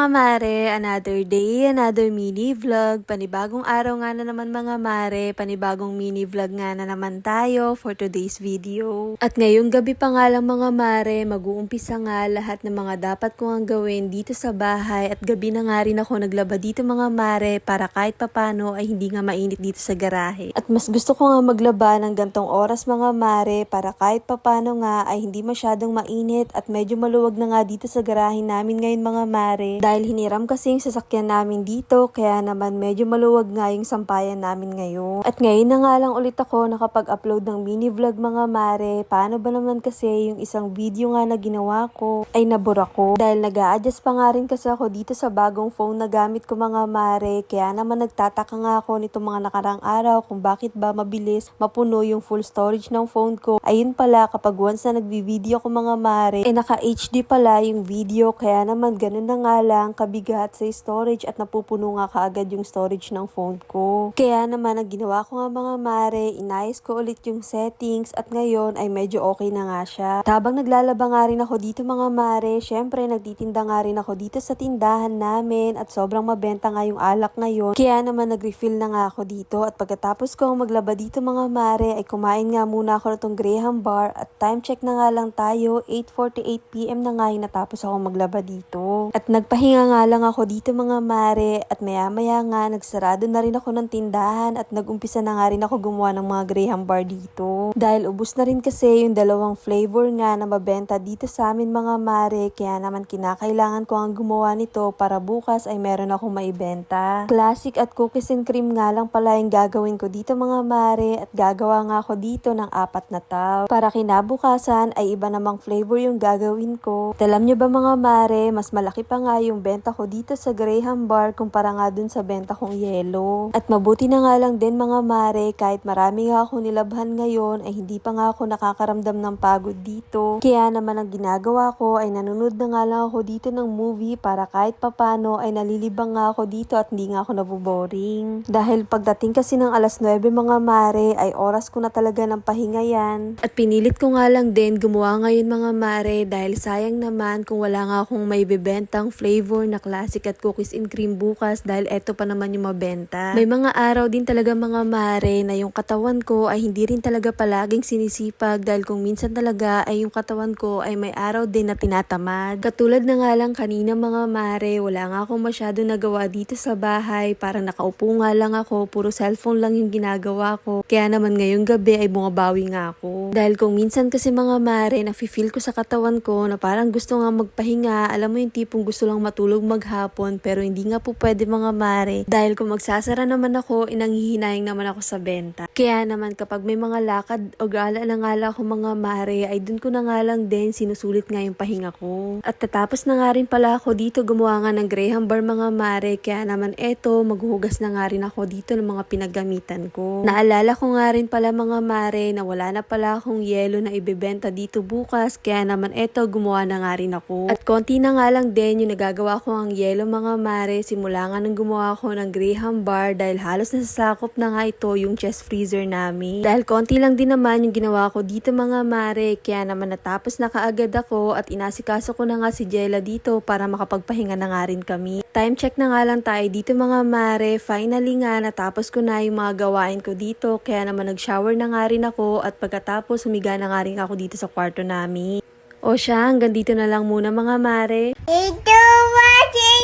mga mare, another day, another mini vlog. Panibagong araw nga na naman mga mare, panibagong mini vlog nga na naman tayo for today's video. At ngayong gabi pa nga lang mga mare, mag-uumpisa nga lahat ng mga dapat kong gawin dito sa bahay. At gabi na nga rin ako naglaba dito mga mare para kahit papano ay hindi nga mainit dito sa garahe. At mas gusto ko nga maglaba ng gantong oras mga mare para kahit papano nga ay hindi masyadong mainit at medyo maluwag na nga dito sa garahe namin ngayon mga mare. Dahil hiniram kasi yung sasakyan namin dito, kaya naman medyo maluwag nga yung sampayan namin ngayon. At ngayon na nga lang ulit ako nakapag-upload ng mini vlog mga mare. Paano ba naman kasi yung isang video nga na ginawa ko ay nabura ko. Dahil nag-a-adjust pa nga rin kasi ako dito sa bagong phone na gamit ko mga mare. Kaya naman nagtataka nga ako nitong mga nakarang araw kung bakit ba mabilis mapuno yung full storage ng phone ko. Ayun pala, kapag once na nagbi-video ko mga mare, naka-HD pala yung video. Kaya naman ganun na nga lang kabigat sa storage at napupuno nga kaagad yung storage ng phone ko. Kaya naman ang ginawa ko nga mga mare, inayos ko ulit yung settings at ngayon ay medyo okay na nga siya. Habang naglalaba nga rin ako dito mga mare, syempre nagtitinda nga rin ako dito sa tindahan namin at sobrang mabenta nga yung alak ngayon. Kaya naman nag-refill na nga ako dito at pagkatapos ko maglaba dito mga mare ay kumain nga muna ako ng Graham bar at time check na nga lang tayo, 8:48 PM na nga yung natapos ako maglaba dito. At nagpahinga nga lang ako dito mga mare at maya-maya nga nagsarado na rin ako ng tindahan at nag-umpisa na nga rin ako gumawa ng mga Graham bar dito. Dahil ubos na rin kasi yung dalawang flavor nga na mabenta dito sa amin mga mare, kaya naman kinakailangan ko ang gumawa nito para bukas ay meron akong maibenta. Classic at cookies and cream nga lang pala yung gagawin ko dito mga mare at gagawa nga ako dito ng 4 na tub. Para kinabukasan ay iba namang flavor yung gagawin ko. At alam nyo ba mga mare, mas malaki pa nga yung benta ko dito sa Graham bar kumpara nga dun sa benta kong yellow. At mabuti na nga lang din mga mare, kahit marami nga ako nilabhan ngayon ay hindi pa nga ako nakakaramdam ng pagod dito. Kaya naman ang ginagawa ko ay nanonood na nga lang ako dito ng movie para kahit papano ay nalilibang nga ako dito at hindi nga ako naboboring. Dahil pagdating kasi ng alas 9 mga mare ay oras ko na talaga ng pahinga yan. At pinilit ko nga lang din gumawa ngayon mga mare dahil sayang naman kung wala nga akong may bebentang flavor na classic at cookies and cream bukas dahil eto pa naman yung mabenta. May mga araw din talaga mga mare na yung katawan ko ay hindi rin talaga palaging sinisipag dahil kung minsan talaga ay yung katawan ko ay may araw din na tinatamad. Katulad na nga lang kanina mga mare, wala nga akong masyado nagawa dito sa bahay, parang nakaupo nga lang ako, puro cellphone lang yung ginagawa ko. Kaya naman ngayong gabi ay bumabawi nga ako. Dahil kung minsan kasi mga mare, nafe-feel ko sa katawan ko na parang gusto nga magpahinga, alam mo yung tipong gusto lang matulog maghapon pero hindi nga po pwede mga mare dahil kung magsasara naman ako, inanghihinayang naman ako sa benta. Kaya naman kapag may mga lakad o gala na nga lang ako mga mare ay dun ko na nga lang din sinusulit nga yung pahinga ko. At tatapos na nga rin pala ako dito gumawa nga ng Graham bar mga mare, kaya naman eto maghuhugas na nga rin ako dito ng mga pinagamitan ko. Naalala ko nga rin pala mga mare na wala na pala akong yelo na ibebenta dito bukas, kaya naman eto gumawa na nga rin ako. At konti na nga lang din yung nagagawa ko ang yelo mga mare simula nga nang gumawa ko ng Graham bar dahil halos nasasakop na nga ito yung chest freezer namin. Dahil konti lang din naman yung ginawa ko dito mga mare, kaya naman natapos na kaagad ako at inasikaso ko na nga si Jella dito para makapagpahinga na nga rin kami. Time check na nga lang tayo dito mga mare, finally nga natapos ko na yung mga gawain ko dito, kaya naman nag-shower na nga rin ako at pagkatapos humiga na nga rin ako dito sa kwarto namin. O siya, hanggang dito na lang muna mga mare. Ito watching